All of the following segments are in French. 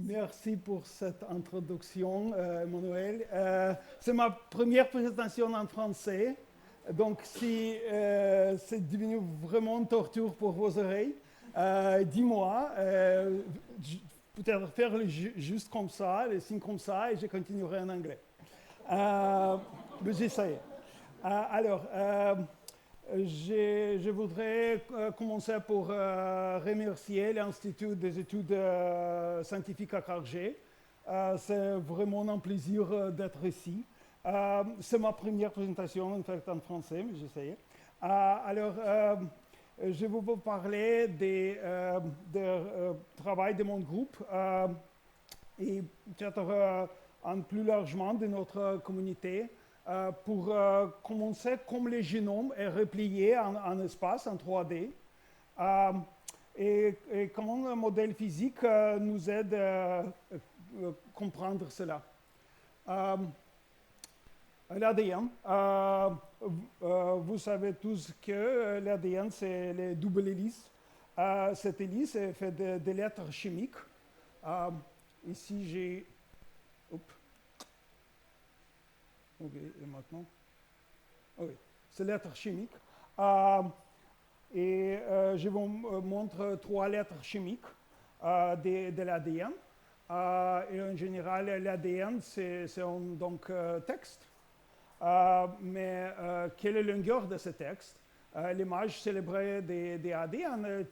Merci pour cette introduction, Emmanuel. C'est ma première présentation en français, donc si c'est devenu vraiment une torture pour vos oreilles, dis-moi, peut-être faire juste comme ça, les signes comme ça, et je continuerai en anglais. Mais j'essaie. Alors, je voudrais commencer pour remercier l'Institut des études scientifiques à Cargé. C'est vraiment un plaisir d'être ici. C'est ma première présentation en fait en français, mais j'essaie. Alors, je vais vous parler du travail de mon groupe et peut-être plus largement de notre communauté. Pour commencer, comme le génome est replié en espace, en 3D, et comment un modèle physique nous aide à comprendre cela. L'ADN, vous savez tous que l'ADN, c'est les doubles hélices. Cette hélice est faite de lettres chimiques. Ici, j'ai... Oups. Ok, et maintenant? Oui, c'est lettres chimiques. Je vous montre 3 lettres chimiques de l'ADN. Et en général, l'ADN, c'est un texte. Mais quelle est la longueur de ce texte? L'image célébrée des ADN,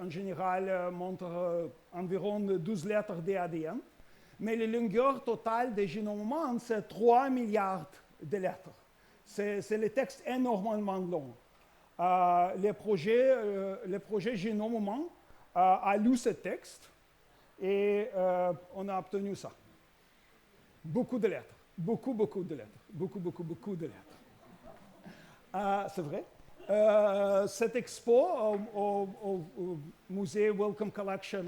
en général, montre environ 12 lettres d'ADN. Mais la longueur totale des génomes humains, c'est 3 milliards de lettres. C'est le texte énormément long. Le projet Génome humain a lu ce texte et on a obtenu ça. Beaucoup de lettres. Beaucoup de lettres. Beaucoup de lettres. C'est vrai. Cette expo au musée Wellcome Collection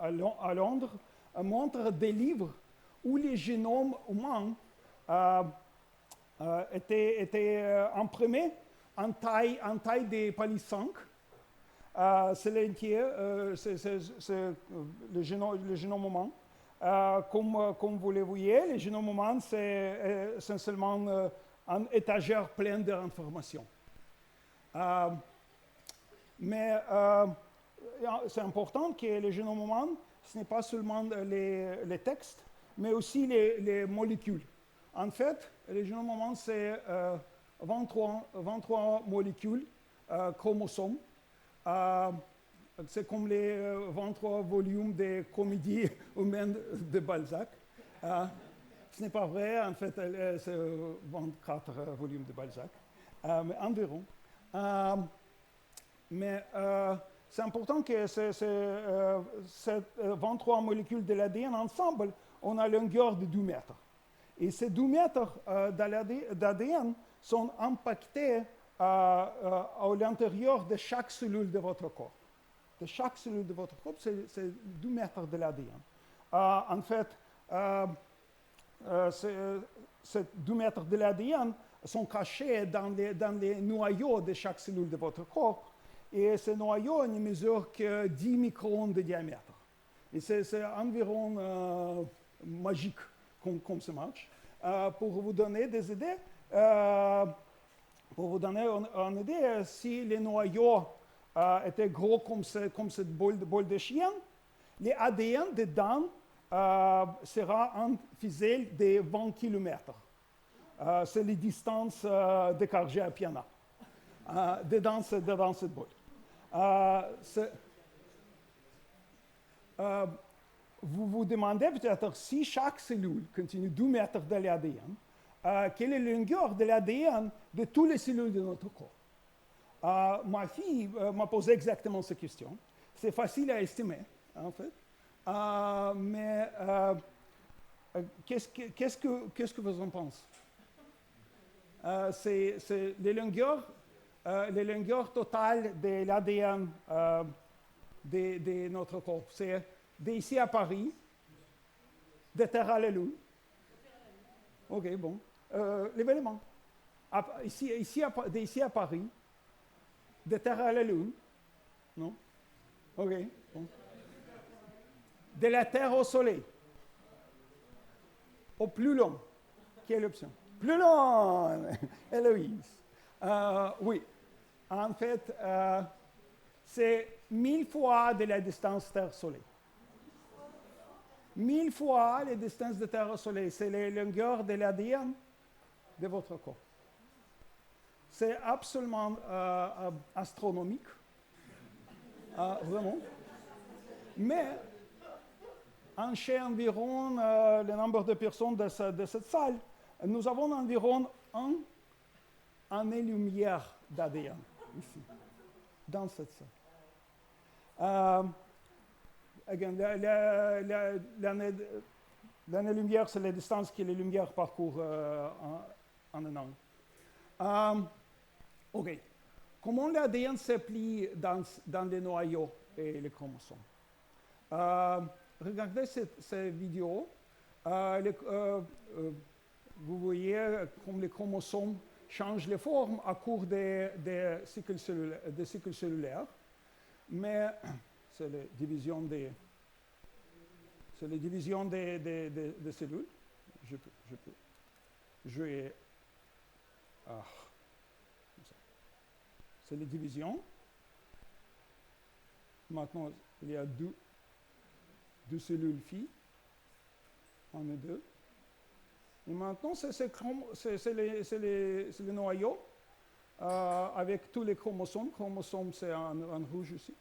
à Londres montre des livres où les génomes humains étaient imprimés en taille de palier 5. C'est l'entier, c'est le génome humain. Comme vous le voyez, le génome humain, c'est essentiellement une étagère pleine d'informations. Mais c'est important que le génome humain, ce n'est pas seulement les textes, mais aussi les molécules. En fait, le génome humain, c'est 23 molécules, chromosomes. C'est comme les 23 volumes des comédies humaines de Balzac. Ce n'est pas vrai, en fait, c'est 24 volumes de Balzac, mais environ. Mais c'est important que ces 23 molécules de l'ADN ensemble, on a une longueur de 2 mètres. Et ces 2 mètres d'ADN sont impactés à l'intérieur de chaque cellule de votre corps. De chaque cellule de votre corps, c'est 2 mètres de l'ADN. En fait, ces 2 mètres de l'ADN sont cachés dans les noyaux de chaque cellule de votre corps. Et ces noyaux ne mesurent que 10 microns de diamètre. Et c'est environ magique comme ça marche. Pour vous donner des idées, si les noyaux étaient gros comme cette boule de chien, l'ADN dedans sera un fusil de 20 km. C'est la distance de Cargé à Piana, dedans cette boule. Vous vous demandez peut-être si chaque cellule contient 2 mètres de l'ADN, quelle est la longueur de l'ADN de toutes les cellules de notre corps. Ma fille m'a posé exactement cette question. C'est facile à estimer, en fait. Mais qu'est-ce que vous en pensez? C'est les longueurs totales de l'ADN de notre corps. C'est d'ici à Paris, de Terre à la Lune. Ok, bon. L'événement. D'ici à Paris, de Terre à la Lune. Non? Ok, bon. De la Terre au Soleil. Au plus long. Quelle option? Plus long, Héloïse. Oui. En fait, c'est 1000 fois de la distance Terre-Soleil. 1000 fois la distance de Terre au Soleil. C'est la longueur de l'ADN de votre corps. C'est absolument astronomique. Vraiment. Mais, chez environ le nombre de personnes de cette salle, nous avons environ un année-lumière d'ADN ici, dans cette salle. L'année-lumière, c'est la distance que les lumières parcourent en un an. OK. Comment l'ADN se plie dans les noyaux et les chromosomes? Regardez cette vidéo. Vous voyez comme les chromosomes changent les formes à cours des cycles cellulaires. Mais c'est la division des cellules. Je peux jouer. C'est les divisions. Maintenant, il y a deux cellules filles. Un et deux. Et maintenant, c'est les noyaux avec tous les chromosomes. Chromosomes, c'est en rouge ici.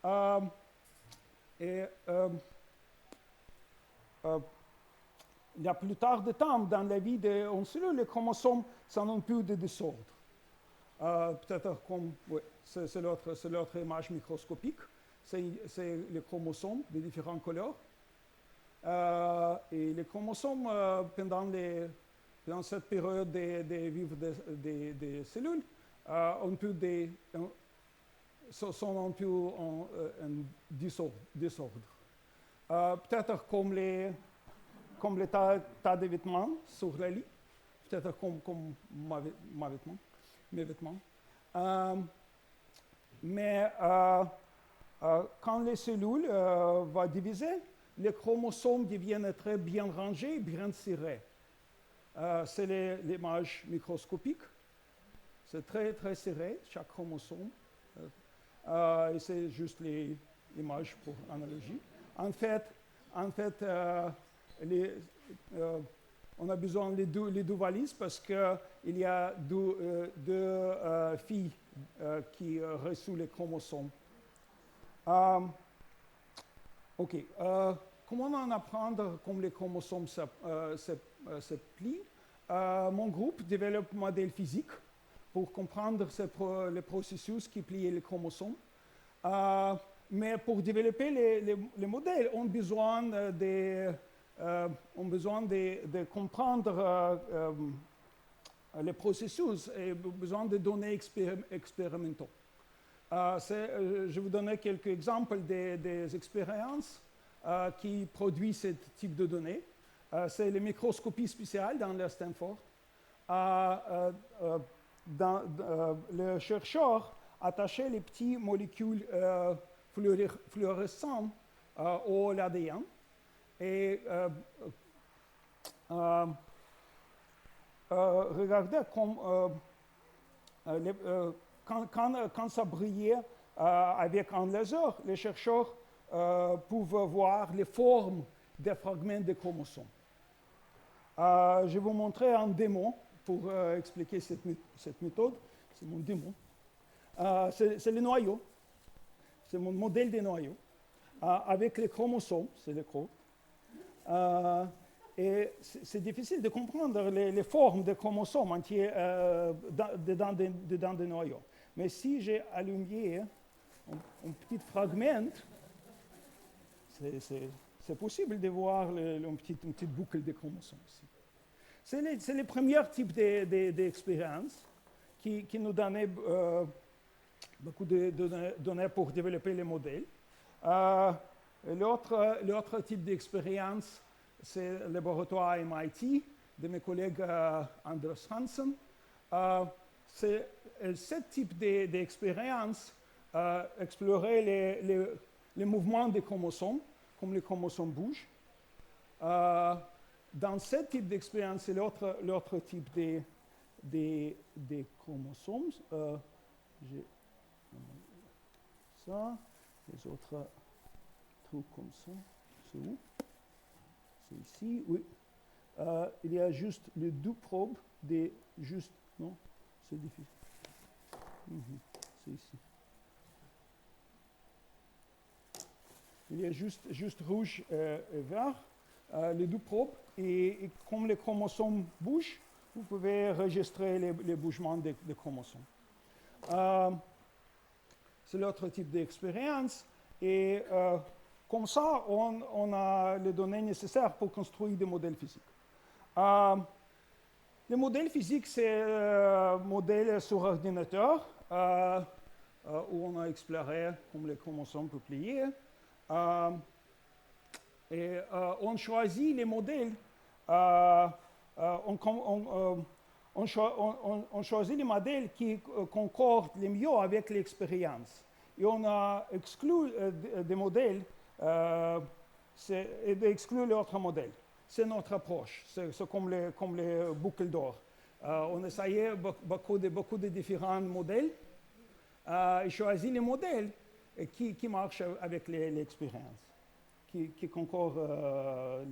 La plupart du temps, dans la vie d'une cellule, les chromosomes sont un peu de désordre. Peut-être comme, oui, c'est l'autre image microscopique. C'est les chromosomes de différentes couleurs. Et les chromosomes, pendant cette période de vivre des cellules, sont un peu en désordre. Peut-être comme les tas de vêtements sur le lit, peut-être comme mes vêtements. Mais quand les cellules vont diviser, les chromosomes deviennent très bien rangés, bien serrés. C'est l'image microscopique. C'est très, très serré, chaque chromosome. Et c'est juste l'image pour l'analogie. En fait, on a besoin des deux valises parce qu'il y a deux filles qui reçoivent les chromosomes. OK. Comment en apprendre comme les chromosomes se plient? Mon groupe développe un modèle physique pour comprendre les processus qui plient les chromosomes. Mais pour développer les modèles, on a besoin de comprendre les processus et besoin de données expérimentaux. Je vais vous donner quelques exemples des expériences qui produisent ce type de données. C'est les microscopies spéciales dans le Stanford. Le chercheur attachait les petites molécules fluorescentes au l'ADN et regardez quand ça brillait avec un laser, les chercheurs pouvaient voir les formes des fragments de chromosomes. Je vais vous montrer un démo pour expliquer cette méthode. C'est mon démo. C'est le noyau. C'est mon modèle des noyaux. Avec les chromosomes, c'est le code. Et c'est difficile de comprendre les formes des chromosomes entiers dedans des noyaux. Mais si j'ai allumé un petit fragment, c'est possible de voir une petite boucle de chromosomes ici. C'est le premier type d'expérience qui nous donnait beaucoup de données pour développer les modèles. L'autre type d'expérience, c'est le laboratoire MIT de mes collègues Anders Hansen. Ce type d'expérience explorait les mouvements des chromosomes comme les chromosomes bougent. Dans ce type d'expérience, c'est l'autre type des chromosomes. J'ai ça, les autres trucs comme ça. C'est où? C'est ici, oui. Il y a juste les deux probes non, c'est difficile. C'est ici. Il y a juste rouge et vert, les deux probes, et comme les chromosomes bougent, vous pouvez enregistrer les bougements des chromosomes. C'est l'autre type d'expérience, et comme ça, on a les données nécessaires pour construire des modèles physiques. Les modèles physiques, c'est un modèle sur ordinateur, où on a exploré comme les chromosomes peuvent plier. Et on choisit les modèles, on choisit les modèles qui concordent le mieux avec l'expérience. Et on a exclu des modèles et exclu l'autre modèle. C'est notre approche, c'est comme les boucles d'or. On essayait beaucoup de différents modèles et choisit les modèles qui marchent avec l'expérience, qui concordent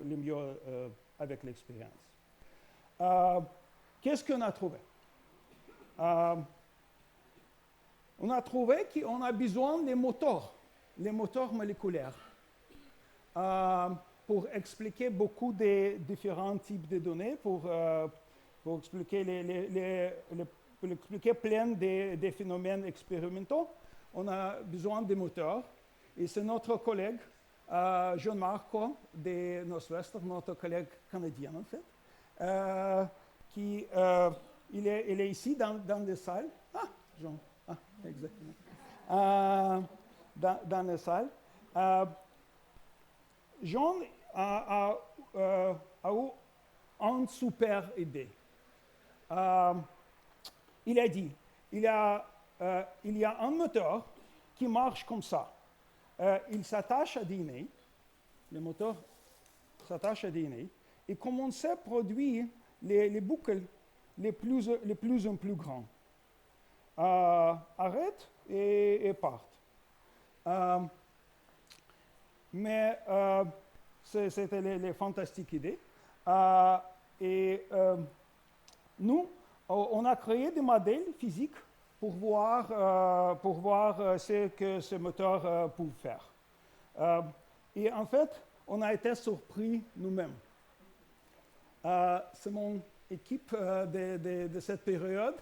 le mieux avec l'expérience. Qu'est-ce qu'on a trouvé? On a trouvé qu'on a besoin des moteurs moléculaires, pour expliquer beaucoup de différents types de données, pour expliquer pour expliquer plein de phénomènes expérimentaux. On a besoin des moteurs. Et c'est notre collègue, John Marco, de Northwestern, notre collègue canadien en fait, il est ici dans les salles. Ah, Jean, exactement. Dans les salles. Jean a eu une super idée. Il a dit, il y a un moteur qui marche comme ça. Il s'attache à DNA, le moteur s'attache à DNA, et commence à produire les boucles les plus en plus grands. Arrête et part. Mais c'était les fantastiques idées. Nous, on a créé des modèles physiques pour voir ce que ce moteur peut faire. Et en fait, on a été surpris nous-mêmes. C'est mon équipe de cette période,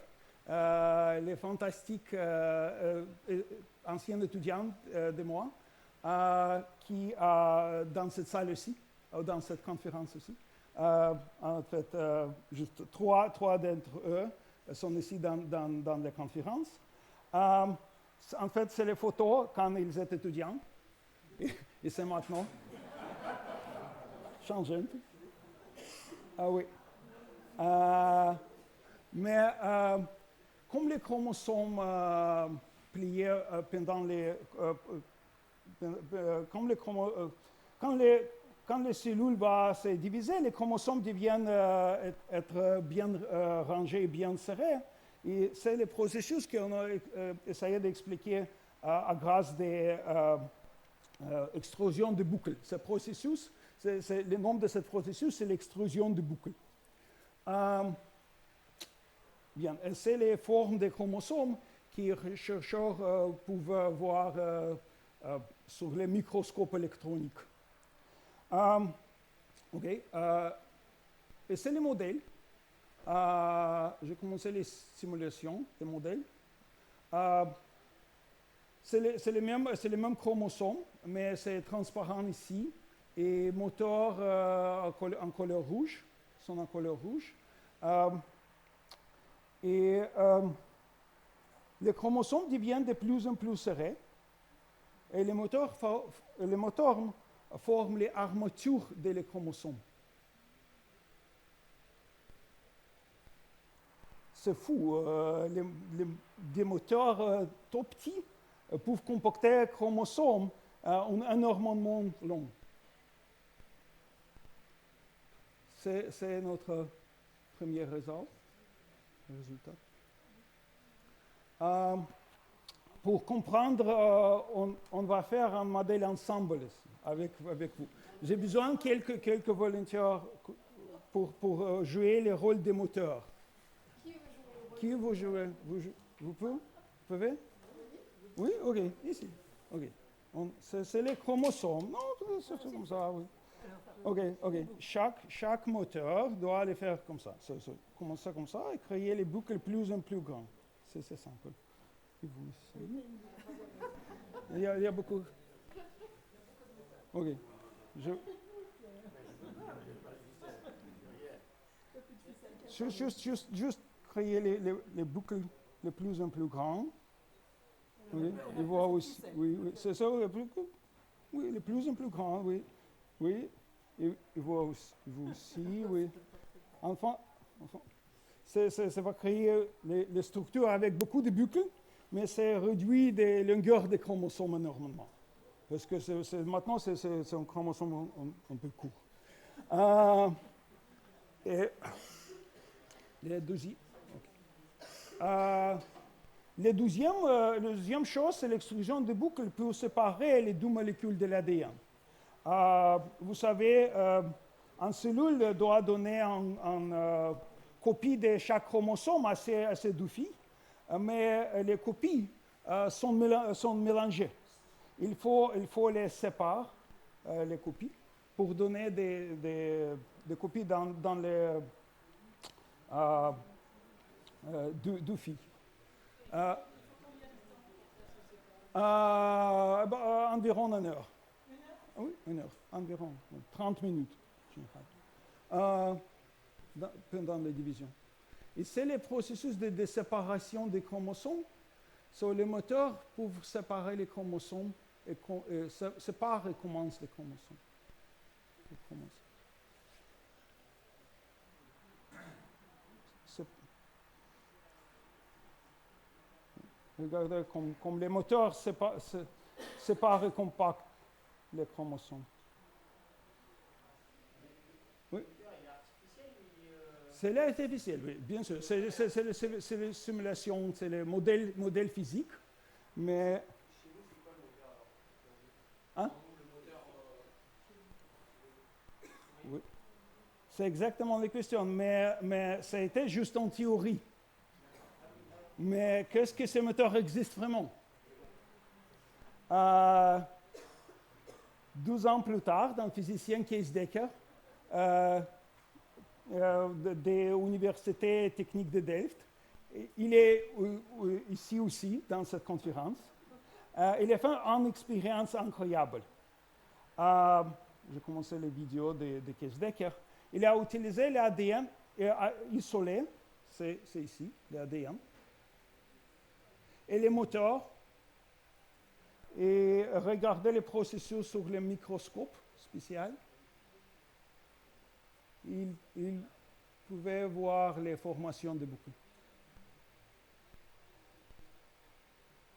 les fantastiques anciens étudiants de moi, qui dans cette salle aussi, dans cette conférence aussi. En fait, juste trois d'entre eux sont ici dans la conférence. En fait, c'est les photos quand ils étaient étudiants. Et c'est maintenant. Changé un peu. Ah oui. Mais comme les chromosomes pliés pendant les... quand les cellules vont se diviser, les chromosomes deviennent être bien rangés, bien serrés. Et c'est le processus qu'on a essayé d'expliquer grâce des extrusions de boucles. Ce processus, le nom de ce processus, c'est l'extrusion de boucles. Bien, et c'est les formes des chromosomes que les chercheurs peuvent voir sur les microscopes électroniques. Et c'est les modèles. J'ai commencé les simulations des modèles. C'est les mêmes chromosomes, mais c'est transparent ici. Et moteurs en couleur rouge, sont en couleur rouge. Les chromosomes deviennent de plus en plus serrés. Et les moteurs forment les armatures des chromosomes. C'est fou. Des moteurs tout petits peuvent comporter chromosomes anormalement long. C'est notre premier résultat. Pour comprendre, on va faire un modèle ensemble avec vous. J'ai besoin de quelques volontaires pour jouer le rôle des moteurs. Qui veut jouer? Vous pouvez? Oui, ok, ici. Ok. C'est les chromosomes. Non, c'est comme ça, oui. Ok. Chaque moteur doit le faire comme ça. Commencer comme ça et créer les boucles plus en plus grandes. C'est simple. Il y a beaucoup. Ok. Juste créer les boucles les plus en plus grandes. Oui, et voir aussi. Oui, c'est ça, les plus en plus grands, oui. Et voir aussi, oui. Enfin, ça va créer les structures avec beaucoup de boucles, mais ça réduit les longueurs des chromosomes normalement. Parce que maintenant, c'est un chromosome un peu court. Et les deuxièmes. Okay. La deuxième chose, c'est l'extrusion de boucles pour séparer les deux molécules de l'ADN. Vous savez, une cellule doit donner une copie de chaque chromosome à ses deux filles, mais les copies sont mélangées. Il faut les séparer, les copies, pour donner des copies dans les deux filles. Environ 1 heure. Oui, 1 heure, environ 30 minutes. Pendant la division. Et c'est le processus de séparation des chromosomes. Les moteurs peuvent séparer les chromosomes et séparent et commencent les chromosomes. Regardez comme les moteurs séparent et compactent les chromosomes. Oui. C'est l'artificiel, oui, bien sûr. C'est les simulations, c'est les modèles physiques, mais... Hein? Oui. C'est exactement la question, mais ça a été juste en théorie. Mais qu'est-ce que ces moteurs existent vraiment? 12 ans plus tard, un physicien Kees Dekker, des universités techniques de Delft, il est ici aussi, dans cette conférence. Il a fait une expérience incroyable. J'ai commencé les vidéos de Kees Dekker. Il a utilisé l'ADN isolé, c'est ici, l'ADN, et les moteurs, et regarder les processus sur le microscope spécial. Il pouvait voir les formations de boucles.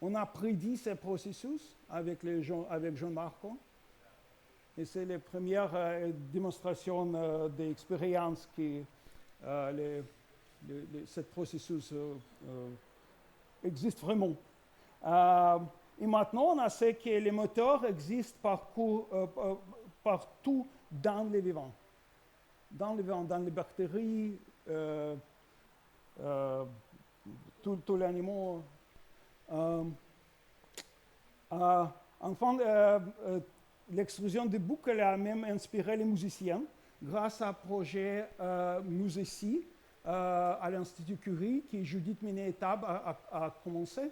On a prédit ces processus avec John Marcon. Et c'est la première démonstration d'expérience que ce processus existe vraiment. Et maintenant, on sait que les moteurs existent partout dans les vivants. Dans les bactéries, tous les animaux. Enfin, l'extrusion de boucles a même inspiré les musiciens grâce à un projet Museci à l'Institut Curie que Judith Minet-Etab a commencé.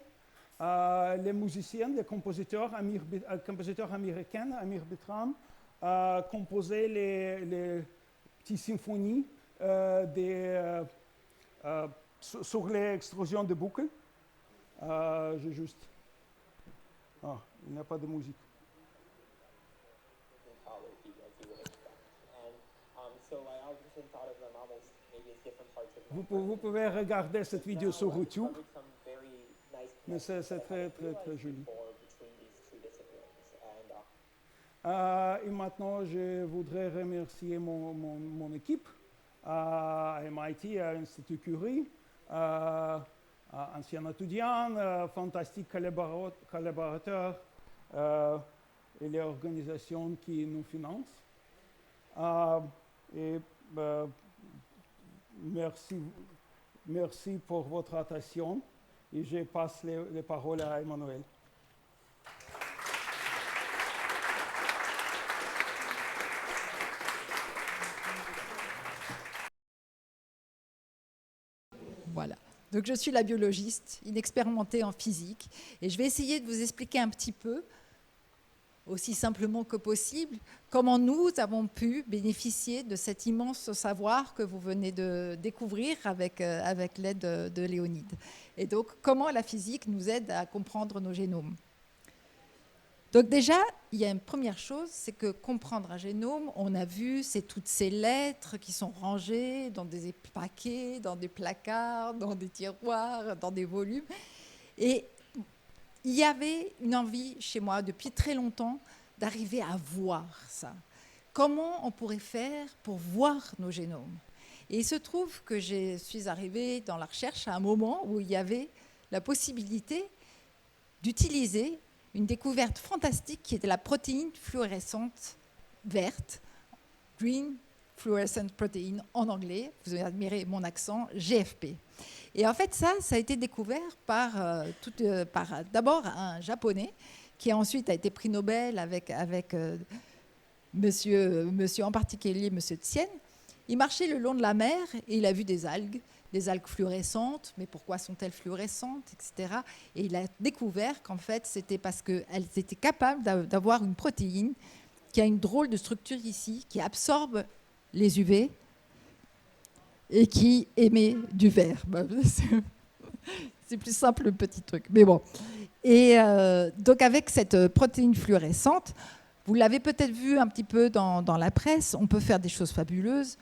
Les musiciens, les compositeurs américains, Amir Betran, composaient les petites symphonies sur l'extrusion de boucles. J'ai juste... il n'y a pas de musique. Vous pouvez regarder cette vidéo sur YouTube, mais c'est très, très, très joli. Et maintenant, je voudrais remercier mon équipe à MIT, à l'Institut Curie, ancien étudiant, fantastique collaborateur et les organisations qui nous financent. Et merci pour votre attention et je passe les paroles à Emmanuel. Voilà. Donc je suis la biologiste, inexpérimentée en physique, et je vais essayer de vous expliquer un petit peu, aussi simplement que possible, comment nous avons pu bénéficier de cet immense savoir que vous venez de découvrir avec l'aide de Léonide. Et donc, comment la physique nous aide à comprendre nos génomes. Donc déjà, il y a une première chose, c'est que comprendre un génome, on a vu, c'est toutes ces lettres qui sont rangées dans des paquets, dans des placards, dans des tiroirs, dans des volumes. Et il y avait une envie chez moi depuis très longtemps d'arriver à voir ça. Comment on pourrait faire pour voir nos génomes? Et il se trouve que je suis arrivée dans la recherche à un moment où il y avait la possibilité d'utiliser une découverte fantastique qui était la protéine fluorescente verte, Green Fluorescent Protein en anglais, vous admirez mon accent, GFP. Et en fait, ça a été découvert par d'abord un Japonais qui ensuite a été prix Nobel avec monsieur en particulier, monsieur Tsien. Il marchait le long de la mer et il a vu des algues fluorescentes, mais pourquoi sont-elles fluorescentes, etc. Et il a découvert qu'en fait, c'était parce qu'elles étaient capables d'avoir une protéine qui a une drôle de structure ici, qui absorbe les UV et qui émet du vert. C'est plus simple, le petit truc. Mais bon. Et donc, avec cette protéine fluorescente, vous l'avez peut-être vu un petit peu dans la presse, on peut faire des choses fabuleuses,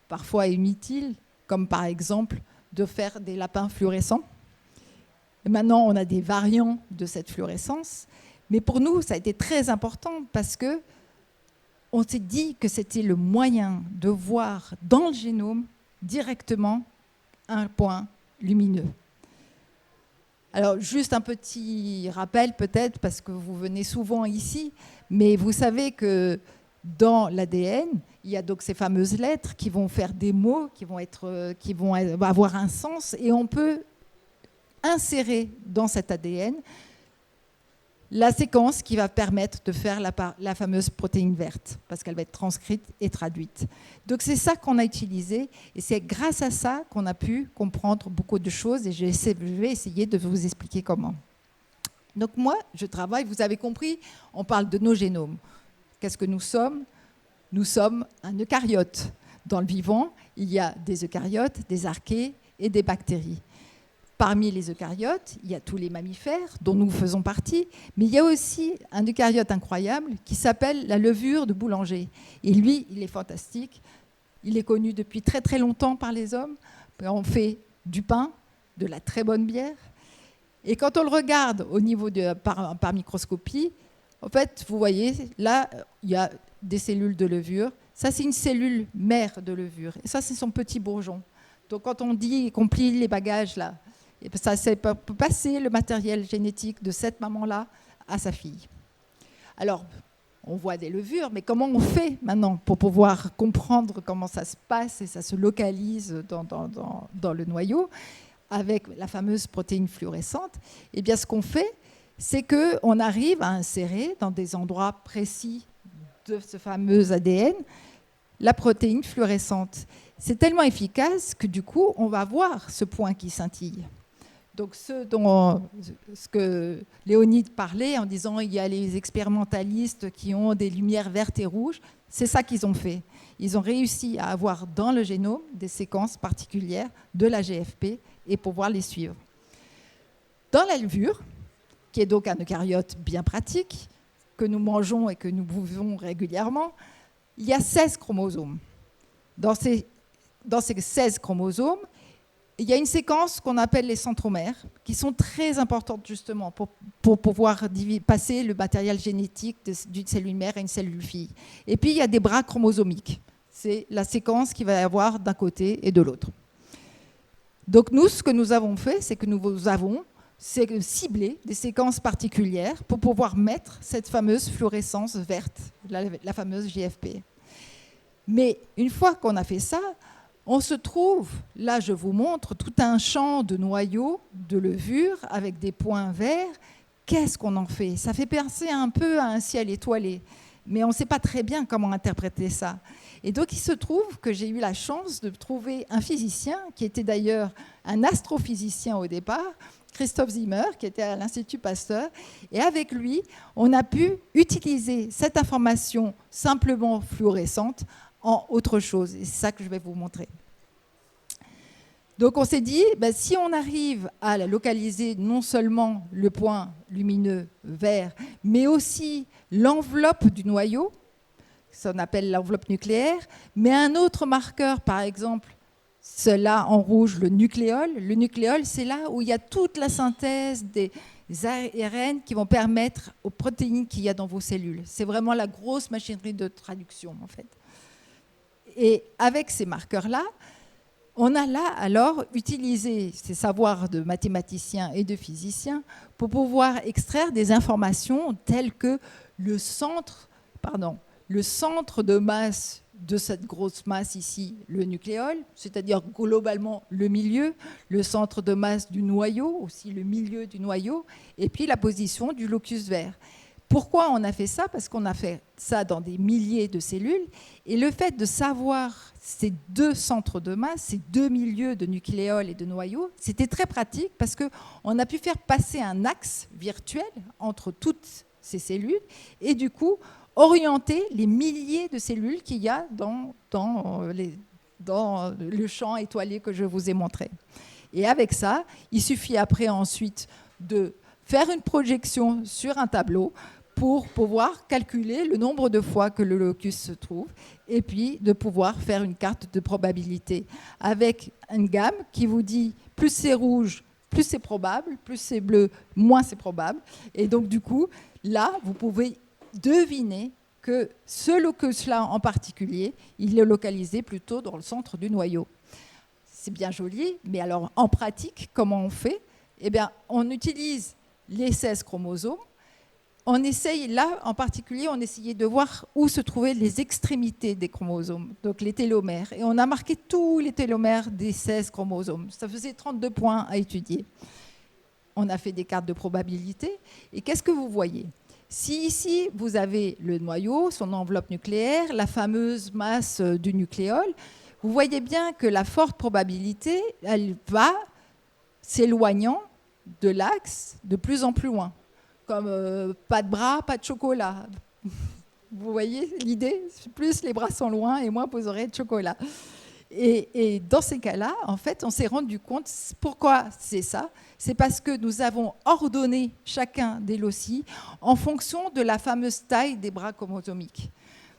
parfois inutiles, comme par exemple de faire des lapins fluorescents. Et maintenant, on a des variants de cette fluorescence. Mais pour nous, ça a été très important parce qu'on s'est dit que c'était le moyen de voir dans le génome directement un point lumineux. Alors, juste un petit rappel peut-être, parce que vous venez souvent ici, mais vous savez que dans l'ADN, il y a donc ces fameuses lettres qui vont faire des mots, qui vont avoir un sens, et on peut insérer dans cet ADN la séquence qui va permettre de faire la fameuse protéine verte, parce qu'elle va être transcrite et traduite. Donc c'est ça qu'on a utilisé, et c'est grâce à ça qu'on a pu comprendre beaucoup de choses, et je vais essayer de vous expliquer comment. Donc moi, je travaille, vous avez compris, on parle de nos génomes. Qu'est-ce que nous sommes? Nous sommes un eucaryote. Dans le vivant, il y a des eucaryotes, des archées et des bactéries. Parmi les eucaryotes, il y a tous les mammifères dont nous faisons partie, mais il y a aussi un eucaryote incroyable qui s'appelle la levure de boulanger. Et lui, il est fantastique. Il est connu depuis très très longtemps par les hommes. On fait du pain, de la très bonne bière. Et quand on le regarde au niveau par microscopie, en fait, vous voyez, là, il y a des cellules de levure. Ça, c'est une cellule mère de levure. Et ça, c'est son petit bourgeon. Donc, quand on dit qu'on plie les bagages, là, ça peut passer le matériel génétique de cette maman-là à sa fille. Alors, on voit des levures, mais comment on fait maintenant pour pouvoir comprendre comment ça se passe et ça se localise dans le noyau avec la fameuse protéine fluorescente? Eh bien, ce qu'on fait, c'est qu'on arrive à insérer dans des endroits précis de ce fameux ADN la protéine fluorescente. C'est tellement efficace que du coup, on va voir ce point qui scintille. Donc ce que Léonide parlait en disant il y a les expérimentalistes qui ont des lumières vertes et rouges, c'est ça qu'ils ont fait. Ils ont réussi à avoir dans le génome des séquences particulières de la GFP et pouvoir les suivre. Dans la levure, qui est donc un eucaryote bien pratique, que nous mangeons et que nous buvons régulièrement, il y a 16 chromosomes. Dans ces 16 chromosomes, il y a une séquence qu'on appelle les centromères, qui sont très importantes justement pour pouvoir passer le matériel génétique d'une cellule mère à une cellule fille. Et puis, il y a des bras chromosomiques. C'est la séquence qu'il va y avoir d'un côté et de l'autre. Donc nous, ce que nous avons fait, c'est que nous avons ciblé des séquences particulières pour pouvoir mettre cette fameuse fluorescence verte, la fameuse GFP. Mais une fois qu'on a fait ça, on se trouve, là je vous montre, tout un champ de noyaux, de levures avec des points verts. Qu'est-ce qu'on en fait? Ça fait penser un peu à un ciel étoilé, mais on ne sait pas très bien comment interpréter ça. Et donc il se trouve que j'ai eu la chance de trouver un physicien, qui était d'ailleurs un astrophysicien au départ, Christophe Zimmer, qui était à l'Institut Pasteur. Et avec lui, on a pu utiliser cette information simplement fluorescente en autre chose. Et c'est ça que je vais vous montrer. Donc on s'est dit, si on arrive à localiser non seulement le point lumineux vert, mais aussi l'enveloppe du noyau, ça on appelle l'enveloppe nucléaire, mais un autre marqueur, par exemple, cela en rouge, le nucléole. Le nucléole, c'est là où il y a toute la synthèse des ARN qui vont permettre aux protéines qu'il y a dans vos cellules. C'est vraiment la grosse machinerie de traduction, en fait. Et avec ces marqueurs-là, on a là alors utilisé ces savoirs de mathématiciens et de physiciens pour pouvoir extraire des informations telles que le centre de masse de cette grosse masse ici, le nucléole, c'est-à-dire globalement le milieu, le centre de masse du noyau, aussi le milieu du noyau, et puis la position du locus vert. Pourquoi on a fait ça? Parce qu'on a fait ça dans des milliers de cellules, et le fait de savoir ces deux centres de masse, ces deux milieux de nucléole et de noyau, c'était très pratique parce qu'on a pu faire passer un axe virtuel entre toutes ces cellules, et du coup, orienter les milliers de cellules qu'il y a dans le champ étoilé que je vous ai montré. Et avec ça, il suffit après ensuite de faire une projection sur un tableau pour pouvoir calculer le nombre de fois que le locus se trouve et puis de pouvoir faire une carte de probabilité avec une gamme qui vous dit plus c'est rouge, plus c'est probable, plus c'est bleu, moins c'est probable. Et donc du coup, là, vous pouvez deviner que ce locus-là en particulier, il est localisé plutôt dans le centre du noyau. C'est bien joli, mais alors en pratique, comment on fait? Eh bien, on utilise les 16 chromosomes. On essaye, là en particulier, on essayait de voir où se trouvaient les extrémités des chromosomes, donc les télomères. Et on a marqué tous les télomères des 16 chromosomes. Ça faisait 32 points à étudier. On a fait des cartes de probabilité. Et qu'est-ce que vous voyez? Si ici, vous avez le noyau, son enveloppe nucléaire, la fameuse masse du nucléole, vous voyez bien que la forte probabilité, elle va s'éloignant de l'axe de plus en plus loin. Comme pas de bras, pas de chocolat. Vous voyez l'idée? Plus les bras sont loin et moins vous aurez de chocolat. Et dans ces cas-là, en fait, on s'est rendu compte, pourquoi c'est ça? C'est parce que nous avons ordonné chacun des loci en fonction de la fameuse taille des bras chromosomiques.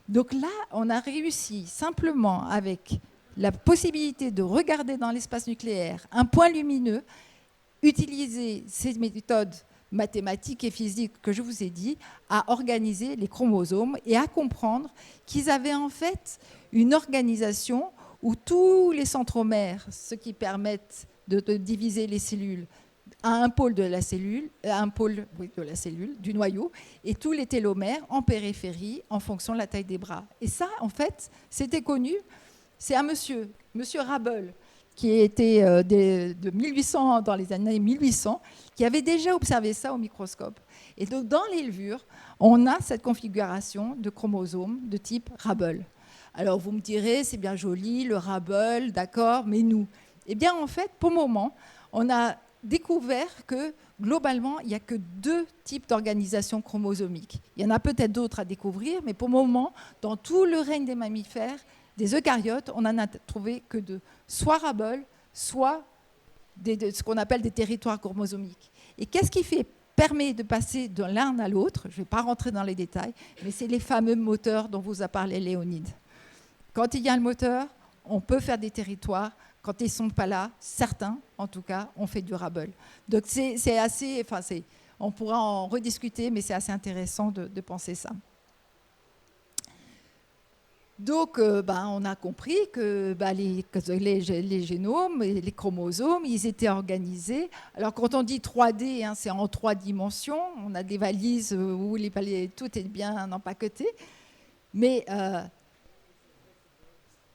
Donc là, on a réussi simplement avec la possibilité de regarder dans l'espace nucléaire un point lumineux, utiliser ces méthodes mathématiques et physiques que je vous ai dit, à organiser les chromosomes et à comprendre qu'ils avaient en fait une organisation où tous les centromères, ce qui permettent de diviser les cellules, à un pôle de la cellule, du noyau, et tous les télomères en périphérie en fonction de la taille des bras. Et ça, en fait, c'était connu. C'est un monsieur Rabel, qui était de 1800, dans les années 1800, qui avait déjà observé ça au microscope. Et donc, dans les levures, on a cette configuration de chromosomes de type Rabel. Alors, vous me direz, c'est bien joli, le Rabel, d'accord, mais nous? Eh bien, en fait, pour le moment, on a découvert que, globalement, il n'y a que 2 types d'organisation chromosomique. Il y en a peut-être d'autres à découvrir, mais pour le moment, dans tout le règne des mammifères, des eucaryotes, on n'en a trouvé que 2. Soit Rabel, soit ce qu'on appelle des territoires chromosomiques. Et qu'est-ce qui permet de passer de l'un à l'autre? Je ne vais pas rentrer dans les détails, mais c'est les fameux moteurs dont vous a parlé Léonide. Quand il y a le moteur, on peut faire des territoires Quand ils ne sont pas là, certains, en tout cas, ont fait du Hubble. Donc c'est assez, on pourra en rediscuter, mais c'est assez intéressant de penser ça. Donc, on a compris que les génomes et les chromosomes, ils étaient organisés. Alors, quand on dit 3D, hein, c'est en 3 dimensions. On a des valises où tout est bien empaqueté. Mais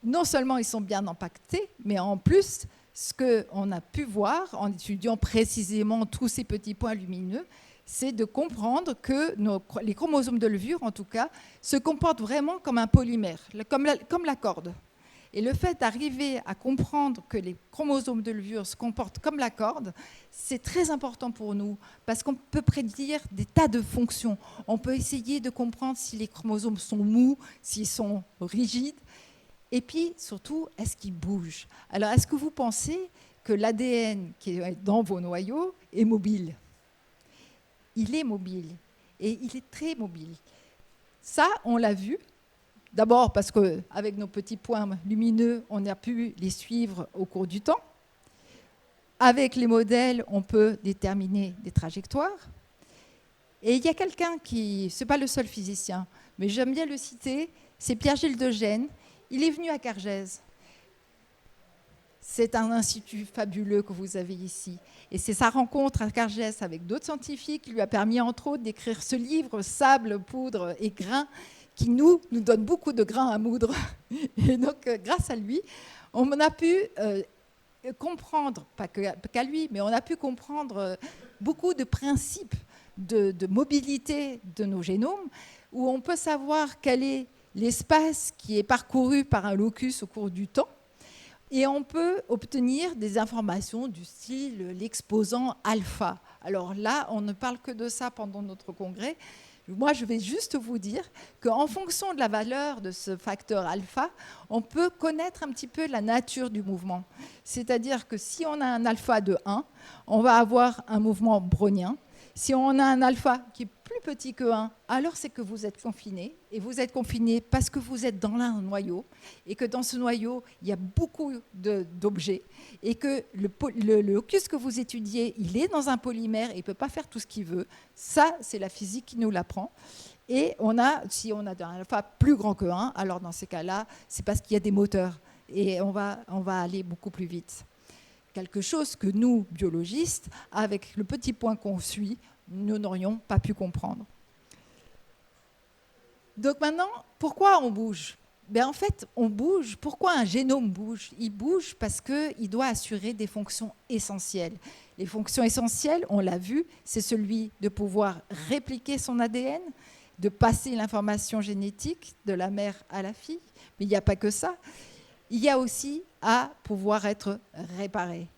non seulement ils sont bien empaquetés, mais en plus, ce qu'on a pu voir en étudiant précisément tous ces petits points lumineux, c'est de comprendre que les chromosomes de levure, en tout cas, se comportent vraiment comme un polymère, comme la corde. Et le fait d'arriver à comprendre que les chromosomes de levure se comportent comme la corde, c'est très important pour nous, parce qu'on peut prédire des tas de fonctions. On peut essayer de comprendre si les chromosomes sont mous, s'ils sont rigides, et puis surtout, est-ce qu'ils bougent? Alors, est-ce que vous pensez que l'ADN qui est dans vos noyaux est mobile? Il est mobile, et il est très mobile. Ça, on l'a vu. D'abord parce qu'avec nos petits points lumineux, on a pu les suivre au cours du temps. Avec les modèles, on peut déterminer des trajectoires. Et il y a quelqu'un ce n'est pas le seul physicien, mais j'aime bien le citer, c'est Pierre-Gilles de Gennes. Il est venu à Cargèse. C'est un institut fabuleux que vous avez ici. Et c'est sa rencontre à Cargèse avec d'autres scientifiques qui lui a permis, entre autres, d'écrire ce livre « Sable, poudre et grains » qui nous donne beaucoup de grains à moudre. Et donc, grâce à lui, on a pu comprendre, pas qu'à lui, mais on a pu comprendre beaucoup de principes de mobilité de nos génomes, où on peut savoir quel est l'espace qui est parcouru par un locus au cours du temps. Et on peut obtenir des informations du style l'exposant alpha. Alors là, on ne parle que de ça pendant notre congrès. Moi, je vais juste vous dire qu'en fonction de la valeur de ce facteur alpha, on peut connaître un petit peu la nature du mouvement. C'est-à-dire que si on a un alpha de 1, on va avoir un mouvement brownien. Si on a un alpha qui est plus petit que 1, alors c'est que vous êtes confiné. Et vous êtes confiné parce que vous êtes dans un noyau. Et que dans ce noyau, il y a beaucoup d'objets. Et que le locus que vous étudiez, il est dans un polymère et il ne peut pas faire tout ce qu'il veut. Ça, c'est la physique qui nous l'apprend. Et si on a un alpha plus grand que 1, alors dans ces cas-là, c'est parce qu'il y a des moteurs. Et on va aller beaucoup plus vite. Quelque chose que nous, biologistes, avec le petit point qu'on suit, nous n'aurions pas pu comprendre. Donc maintenant, pourquoi on bouge? En fait, on bouge. Pourquoi un génome bouge? Il bouge parce qu'il doit assurer des fonctions essentielles. Les fonctions essentielles, on l'a vu, c'est celui de pouvoir répliquer son ADN, de passer l'information génétique de la mère à la fille. Mais il n'y a pas que ça. Il y a aussi à pouvoir être réparé.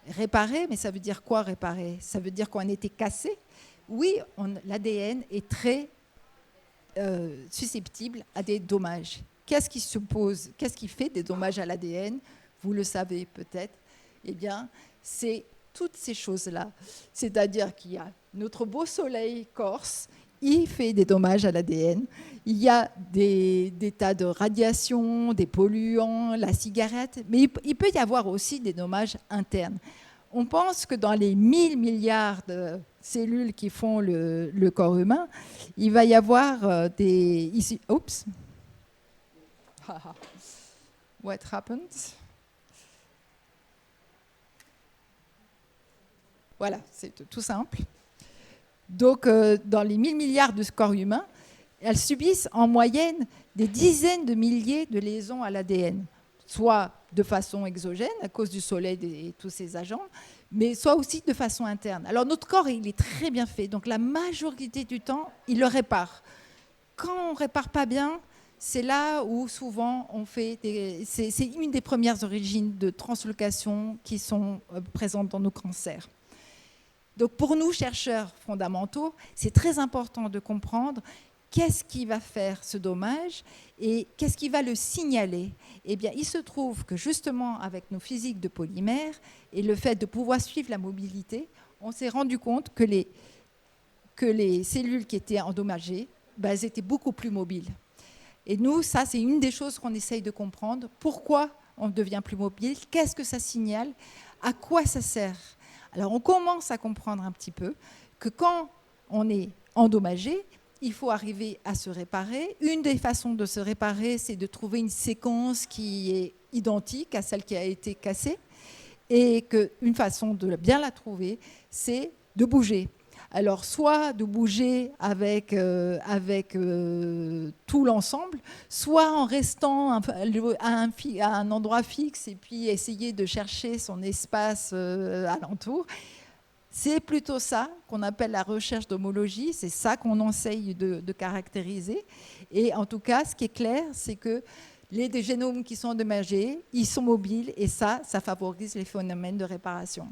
Réparé, mais ça veut dire quoi réparer? Ça veut dire qu'on a été cassé. Oui, l'ADN est très susceptible à des dommages. Qu'est-ce qui fait des dommages à l'ADN? Vous le savez peut-être. Eh bien, c'est toutes ces choses-là. C'est-à-dire qu'il y a notre beau soleil corse, il fait des dommages à l'ADN. Il y a des tas de radiations, des polluants, la cigarette, mais il peut y avoir aussi des dommages internes. On pense que dans les 1000 milliards de cellules qui font le corps humain, il va y avoir des... Oups. What happened? Voilà, c'est tout simple. Donc, dans les 1000 milliards de corps humains, elles subissent en moyenne des dizaines de milliers de lésions à l'ADN, soit de façon exogène, à cause du soleil et tous ces agents, mais soit aussi de façon interne. Alors, notre corps, il est très bien fait. Donc, la majorité du temps, il le répare. Quand on ne répare pas bien, c'est là où souvent on fait c'est une des premières origines de translocation qui sont présentes dans nos cancers. Donc pour nous, chercheurs fondamentaux, c'est très important de comprendre qu'est-ce qui va faire ce dommage et qu'est-ce qui va le signaler. Eh bien, il se trouve que justement, avec nos physiques de polymères et le fait de pouvoir suivre la mobilité, on s'est rendu compte que les cellules qui étaient endommagées, elles étaient beaucoup plus mobiles. Et nous, ça, c'est une des choses qu'on essaye de comprendre. Pourquoi on devient plus mobile, qu'est-ce que ça signale, à quoi ça sert. Alors on commence à comprendre un petit peu que quand on est endommagé, il faut arriver à se réparer. Une des façons de se réparer, c'est de trouver une séquence qui est identique à celle qui a été cassée. Et qu'une façon de bien la trouver, c'est de bouger. Alors, soit de bouger avec tout l'ensemble, soit en restant à un endroit fixe et puis essayer de chercher son espace alentour. C'est plutôt ça qu'on appelle la recherche d'homologie, c'est ça qu'on essaye de caractériser. Et en tout cas, ce qui est clair, c'est que les génomes qui sont endommagés, ils sont mobiles et ça favorise les phénomènes de réparation.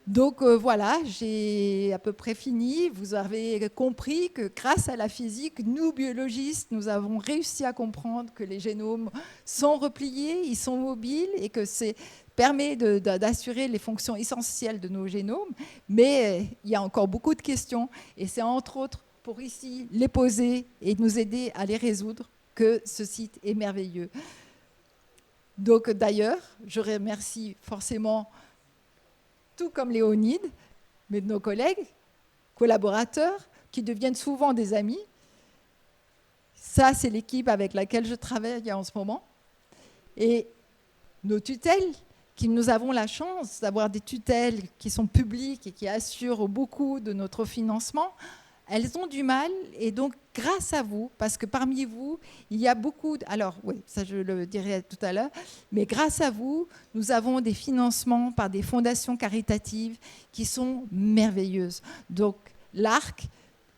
Donc voilà, j'ai à peu près fini. Vous avez compris que grâce à la physique, nous, biologistes, nous avons réussi à comprendre que les génomes sont repliés, ils sont mobiles et que c'est permet d'assurer les fonctions essentielles de nos génomes. Mais il y a encore beaucoup de questions et c'est entre autres pour ici les poser et nous aider à les résoudre que ce site est merveilleux. Donc d'ailleurs, je remercie forcément, tout comme Léonide, mais de nos collègues, collaborateurs, qui deviennent souvent des amis. Ça, c'est l'équipe avec laquelle je travaille en ce moment. Et nos tutelles, qui nous avons la chance d'avoir des tutelles qui sont publiques et qui assurent beaucoup de notre financement, elles ont du mal, et donc grâce à vous, parce que parmi vous, il y a beaucoup... Alors oui, ça je le dirai tout à l'heure, mais grâce à vous, nous avons des financements par des fondations caritatives qui sont merveilleuses. Donc l'ARC,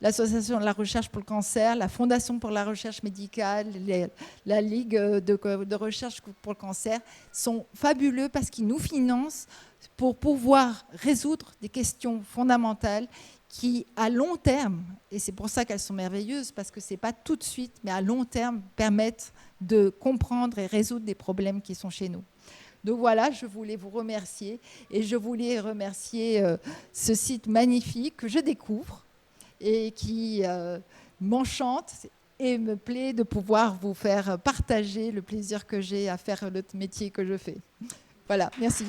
l'Association de la recherche pour le cancer, la Fondation pour la recherche médicale, la Ligue de recherche pour le cancer sont fabuleux parce qu'ils nous financent pour pouvoir résoudre des questions fondamentales qui, à long terme, et c'est pour ça qu'elles sont merveilleuses, parce que ce n'est pas tout de suite, mais à long terme, permettent de comprendre et résoudre des problèmes qui sont chez nous. Donc voilà, je voulais vous remercier, et je voulais remercier ce site magnifique que je découvre, et qui m'enchante, et me plaît de pouvoir vous faire partager le plaisir que j'ai à faire le métier que je fais. Voilà, merci.